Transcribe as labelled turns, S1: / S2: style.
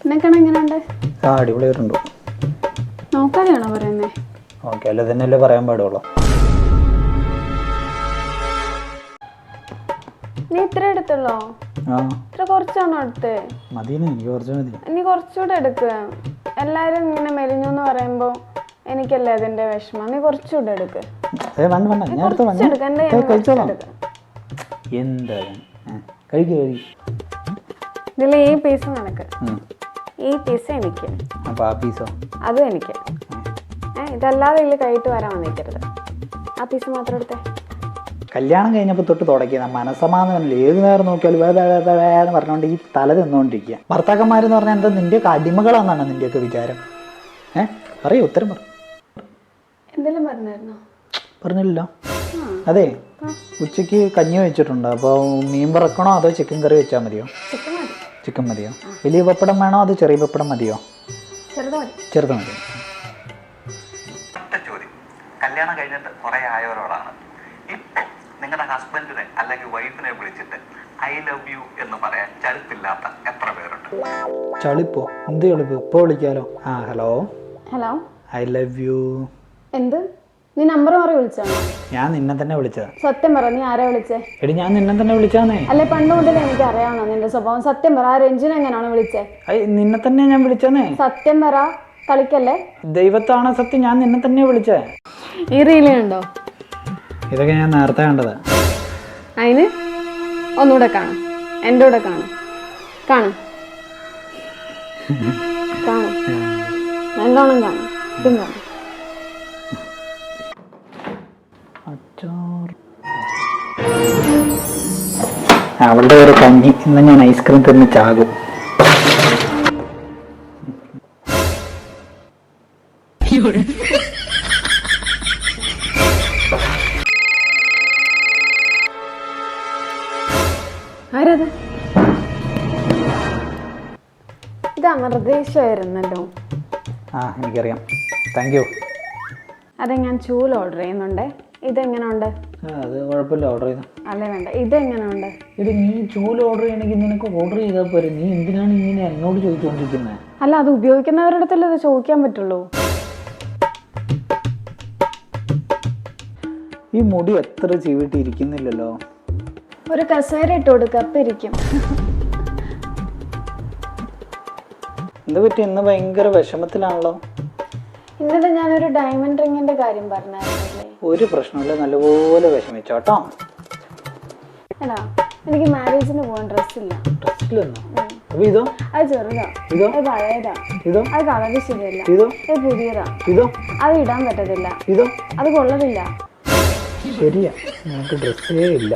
S1: എന്നെക്കാണ് എങ്ങനെയുണ്ട്?
S2: അടിപൊളിയായിട്ടുണ്ടോ?
S1: നോക്കാതെയാണോ പറയുന്നേ?
S2: ഓക്കെ, അല്ല തന്നെയല്ലേ പറയാൻ പാടുള്ളൂ.
S1: നീ ഇത്ര എടുത്തുള്ളോ? ഇത്ര കുറച്ചാണോ എടുത്ത്?
S2: മതിയെന്ന്, എനിക്ക് കുറച്ച് മതി.
S1: നീ കുറച്ചുകൂടെ എടുക്കുക. എല്ലാരും ഇങ്ങനെ മെലിഞ്ഞു എന്ന് പറയുമ്പോ എനിക്കല്ലേ അതിന്റെ വിഷമം. നീ കുറച്ചുകൂടെ എടുക്ക്. ഇതിലെ ഈ പീസ് നിനക്ക്, ഈ പീസ് എനിക്ക്, അതും എനിക്ക്. ഇതല്ലാതെ ഇതിൽ കൈയിട്ട് വരാൻ വന്നിരിക്കരുത്. ആ പീസ് മാത്രം എടുത്തേ.
S2: കല്യാണം കഴിഞ്ഞപ്പോൾ തൊട്ട് തുടങ്ങിയത് മനസ്സമാധാനമില്ല. ഏത് നേരം നോക്കിയാലും വേന്ന് പറഞ്ഞുകൊണ്ട് ഈ തല നിന്നുകൊണ്ടിരിക്കുക. ഭർത്താക്കന്മാരെന്ന് പറഞ്ഞാൽ എന്താ നിന്റെയൊക്കെ അടിമകളാണെന്നാണ് നിന്റെയൊക്കെ വിചാരം? പറയൂ, ഉത്തരം പറ.
S1: എന്തെങ്കിലും പറഞ്ഞായിരുന്നോ?
S2: പറഞ്ഞില്ലല്ലോ. അതെ, ഉച്ചയ്ക്ക് കഞ്ഞി വെച്ചിട്ടുണ്ട്. അപ്പോൾ മീൻ വറക്കണോ അതോ ചിക്കൻ കറി വെച്ചാൽ മതിയോ? ചിക്കൻ മതിയോ? വലിയ പപ്പടം വേണോ അതോ ചെറിയ പപ്പടം മതിയോ? ചെറുത് മതി.
S3: ചോദ്യം, കല്യാണം കഴിഞ്ഞിട്ട് കുറെ ആയവരോടാണ്. ഇപ്പൊ നിങ്ങളുടെ ഹസ്ബൻഡിനെ അല്ലെങ്കിൽ വൈഫിനെ വിളിച്ചിട്ട് ഐ ലവ് യു എന്ന് പറയാൻ ചളിപ്പില്ലാത്ത എത്ര പേരുണ്ട്?
S2: ചളിപ്പോ? എന്ത് ചളിപ്പ്? ഇപ്പൊ വിളിക്കാലോ. Hello
S1: hello,
S2: I love you.
S1: എന്ത്? നീ നമ്പർ മാറി വിളിച്ചാണോ?
S2: ഞാൻ നിന്നെ തന്നെ വിളിച്ചതാ.
S1: സത്യം പറ, നീ ആരാ വിളിച്ചേ?
S2: എടി, ഞാൻ നിന്നെ തന്നെ വിളിച്ചാന്നേ.
S1: അല്ലെ, പണ്ട് മുതലേ എനിക്ക് അറിയാണോ നിന്റെ സ്വഭാവം? സത്യം പറ, ആ രഞ്ജിനെ എങ്ങനെയാണ് വിളിച്ചേ?
S2: നിന്നെ തന്നെ ഞാൻ വിളിച്ചേ.
S1: സത്യം പറ, കളിക്കല്ലേ.
S2: ദൈവത്താണ് സത്യം, ഞാൻ നിന്നെ തന്നെ വിളിച്ചേ.
S1: ഈ റീലുണ്ടോ?
S2: ഇതൊക്കെ ഞാൻ നേരത്തെ കണ്ടതാ.
S1: അതിന് ഒന്നുകൂടെ കാണും, എൻ്റെ കൂടെ കാണും. കാണും കാണും, നല്ലോണം കാണും. ഇതും കാണും.
S2: അവളുടെ ഒരു കഞ്ഞി ഇന്ന് ഞാൻ ഐസ്ക്രീം തിന്ന് ചാകും.
S1: ആരത്? ഇത് അമൃതേശ്വരായിരുന്നല്ലോ.
S2: എനിക്കറിയാം. Thank you.
S1: അതെ, ഞാൻ ചൂല് ഓർഡർ ചെയ്യുന്നുണ്ട്. ഇതെങ്ങനെയുണ്ട്?
S2: അത് കുഴപ്പമില്ല, ഓർഡർ ചെയ്ത.
S1: അല്ല വേണ്ട, ഇതെങ്ങനെയുണ്ട്?
S2: ഇത് നീ ചൂല് ഓർഡർ ചെയ്യണമെങ്കിൽ നിനക്ക് ഓർഡർ ചെയ്താൽ പോരെ. നീ എന്തിനാണ് ഇങ്ങനെ എന്നോട് ചോദിച്ചുകൊണ്ടിരിക്കുന്നത്?
S1: അല്ല, അത് ഉപയോഗിക്കുന്നവരുടെ അടുത്തല്ലേ ഇത് ചോദിക്കാൻ പറ്റുള്ളൂ.
S2: ഈ മുടി എത്ര ചീവിട്ട് ഇരിക്കുന്നില്ലല്ലോ.
S1: ഒരു കസേര ഇട്ട് കൊടുക്കുക, അപ്പം ഇരിക്കും.
S2: എന്താ പറ്റി? ഇന്ന് ഭയങ്കര വിഷമത്തിലാണല്ലോ.
S1: ഇന്നലെ ഞാനൊരു ഡയമണ്ട് റിങ്ങിന്റെ കാര്യം പറഞ്ഞായിരുന്നില്ലേ?
S2: ഒരു പ്രശ്നമില്ല, നല്ലപോലെ വിഷമിച്ചോട്ടോ.
S1: എടാ, എനിക്ക് മാരേജിന് പോകാൻ ഡ്രസ്സില്ല.
S2: ഇതോ?
S1: അത് ചെറുതാ, അത് പഴയതാ,
S2: ഇതോ?
S1: അത് കളറ് ശരിയല്ല,
S2: ഇതോ?
S1: അത് പുതിയതാ,
S2: ഇതോ?
S1: അത് ഇടാൻ പറ്റത്തില്ല,
S2: ഇതോ?
S1: അത് കൊള്ളതില്ല.
S2: ശരിയാ, നമുക്ക് ഡ്രസ്സേ ഇല്ല.